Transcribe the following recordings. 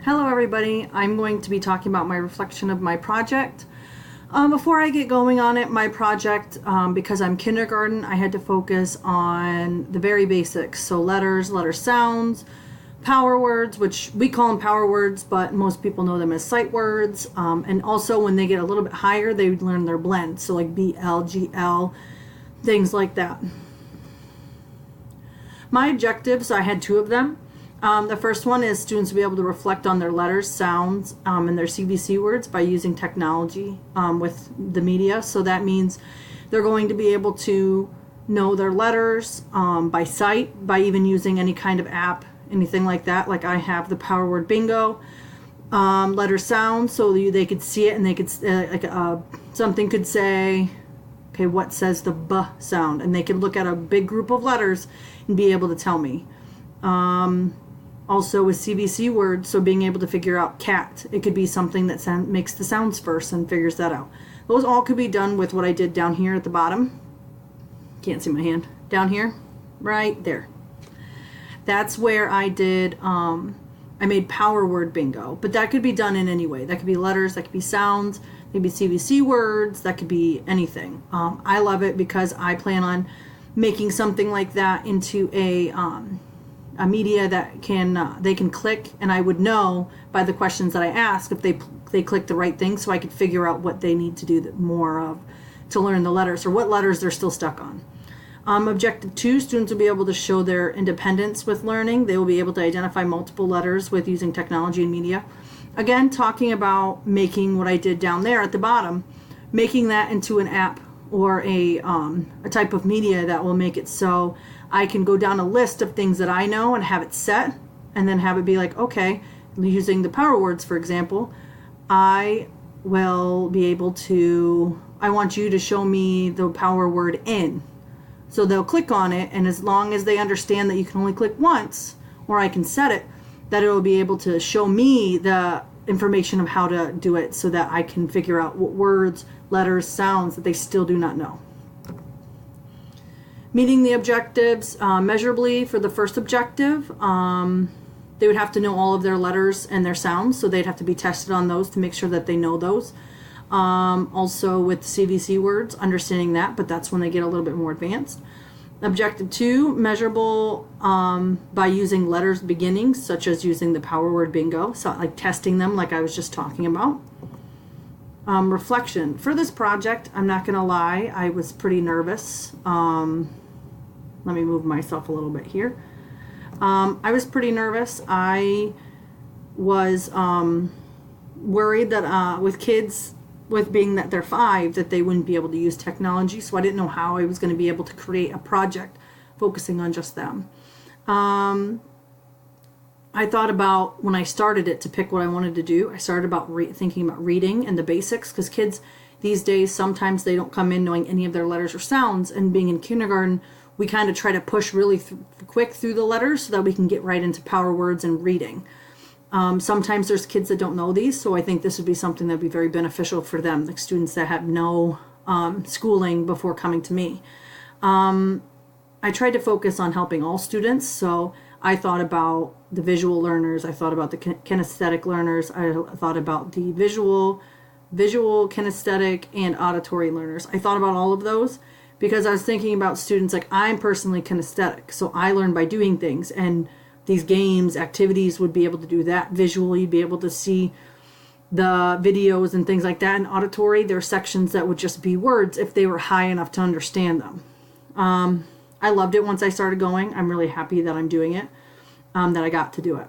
Hello everybody, I'm going to be talking about my reflection of my project. Before I get going on it, my project, because I'm kindergarten, I had to focus on the very basics. So letters, letter sounds, power words, which we call them power words, but most people know them as sight words. And also when they get a little bit higher, they learn their blends. So like BL, GL, things like that. My objectives, I had two of them. The first one is students to be able to reflect on their letters, sounds, and their CVC words by using technology with the media. So that means they're going to be able to know their letters by sight, by even using any kind of app, anything like that. Like I have the Power Word Bingo, letter sounds, so they could see it and they could, something could say, okay, what says the B sound? And they could look at a big group of letters and be able to tell me. Also with CVC words, so being able to figure out cat, it could be something that makes the sounds first and figures that out. Those all could be done with what I did down here at the bottom. Can't see my hand. Down here, right there. That's where I did, I made Power Word Bingo, but that could be done in any way. That could be letters, that could be sounds, maybe CVC words, that could be anything. I love it because I plan on making something like that into a media that can they can click, and I would know by the questions that I ask if they click the right thing, so I could figure out what they need to do more of to learn the letters or what letters they're still stuck on. Objective 2, students will be able to show their independence with learning. They will be able to identify multiple letters with using technology and media. Again, talking about making what I did down there at the bottom, making that into an app or a type of media that will make it so I can go down a list of things that I know and have it set, and then have it be like, okay, using the power words, for example, I will be able to, I want you to show me the power word in. So they'll click on it, and as long as they understand that you can only click once, or I can set it, that it will be able to show me the information of how to do it so that I can figure out what words, letters, sounds that they still do not know. Meeting the objectives measurably for the first objective, they would have to know all of their letters and their sounds, so they'd have to be tested on those to make sure that they know those. Also with CVC words, understanding that, but that's when they get a little bit more advanced. Objective 2, measurable by using letters beginnings, such as using the Power Word Bingo, so like testing them like I was just talking about. Reflection. For this project, I'm not going to lie, I was pretty nervous. Let me move myself a little bit here. I was pretty nervous. I was worried that with kids, with being that they're 5, that they wouldn't be able to use technology, so I didn't know how I was going to be able to create a project focusing on just them. I thought about, when I started it to pick what I wanted to do, I started about thinking about reading and the basics, because kids these days, sometimes they don't come in knowing any of their letters or sounds, and being in kindergarten, we kind of try to push really quick through the letters so that we can get right into power words and reading. Sometimes there's kids that don't know these, so I think this would be something that would be very beneficial for them, like students that have no schooling before coming to me. I tried to focus on helping all students, so I thought about the visual learners, I thought about the kinesthetic learners, I thought about the visual, kinesthetic, and auditory learners. I thought about all of those because I was thinking about students, like I'm personally kinesthetic, so I learn by doing things, and these games, activities would be able to do that visually, be able to see the videos and things like that. And auditory, there are sections that would just be words if they were high enough to understand them. I loved it once I started going. I'm really happy that I'm doing it, that I got to do it.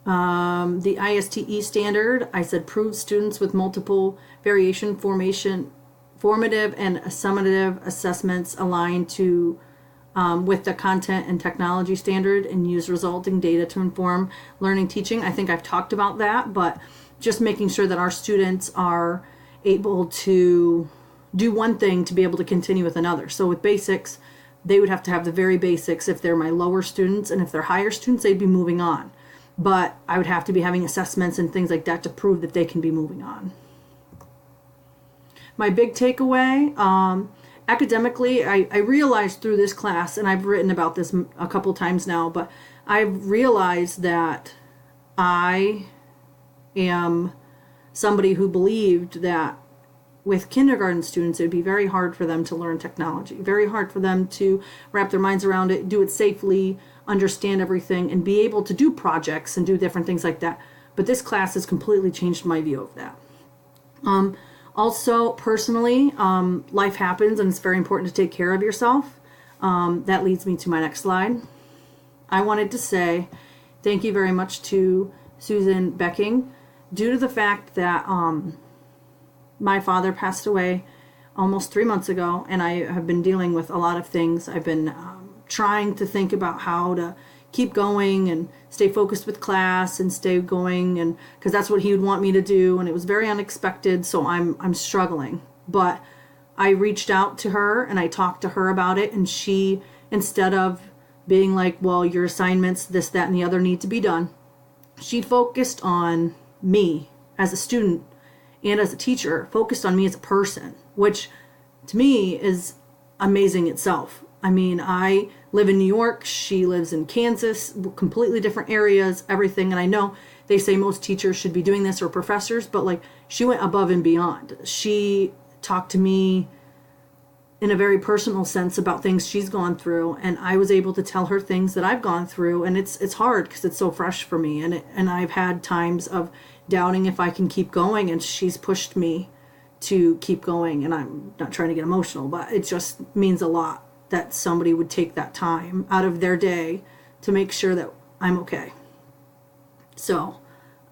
The ISTE standard, I said prove students with multiple variation, formative and summative assessments aligned to with the content and technology standard, and use resulting data to inform learning teaching. I think I've talked about that, but just making sure that our students are able to do one thing to be able to continue with another. So with basics, they would have to have the very basics if they're my lower students, and if they're higher students, they'd be moving on. But I would have to be having assessments and things like that to prove that they can be moving on. My big takeaway academically, I realized through this class, and I've written about this a couple times now, but I've realized that I am somebody who believed that with kindergarten students, it would be very hard for them to learn technology, very hard for them to wrap their minds around it, do it safely, understand everything, and be able to do projects and do different things like that. But this class has completely changed my view of that. Also, personally, life happens, and it's very important to take care of yourself. That leads me to my next slide. I wanted to say thank you very much to Susan Becking, due to the fact that my father passed away almost 3 months ago, and I have been dealing with a lot of things. I've been trying to think about how to keep going and stay focused with class and stay going, and because that's what he would want me to do, and it was very unexpected, so I'm struggling. But I reached out to her and I talked to her about it, and she, instead of being like, well, your assignments, this, that, and the other need to be done, she focused on me as a student and as a teacher, focused on me as a person, which to me is amazing itself. I mean, I live in New York, she lives in Kansas, completely different areas, everything. And I know they say most teachers should be doing this, or professors, but like, she went above and beyond. She talked to me in a very personal sense about things she's gone through, and I was able to tell her things that I've gone through, and it's hard because it's so fresh for me, and I've had times of doubting if I can keep going, and she's pushed me to keep going. And I'm not trying to get emotional, but it just means a lot that somebody would take that time out of their day to make sure that I'm okay. So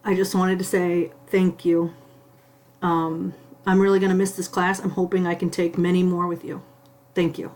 I just wanted to say thank you. I'm really going to miss this class. I'm hoping I can take many more with you. Thank you.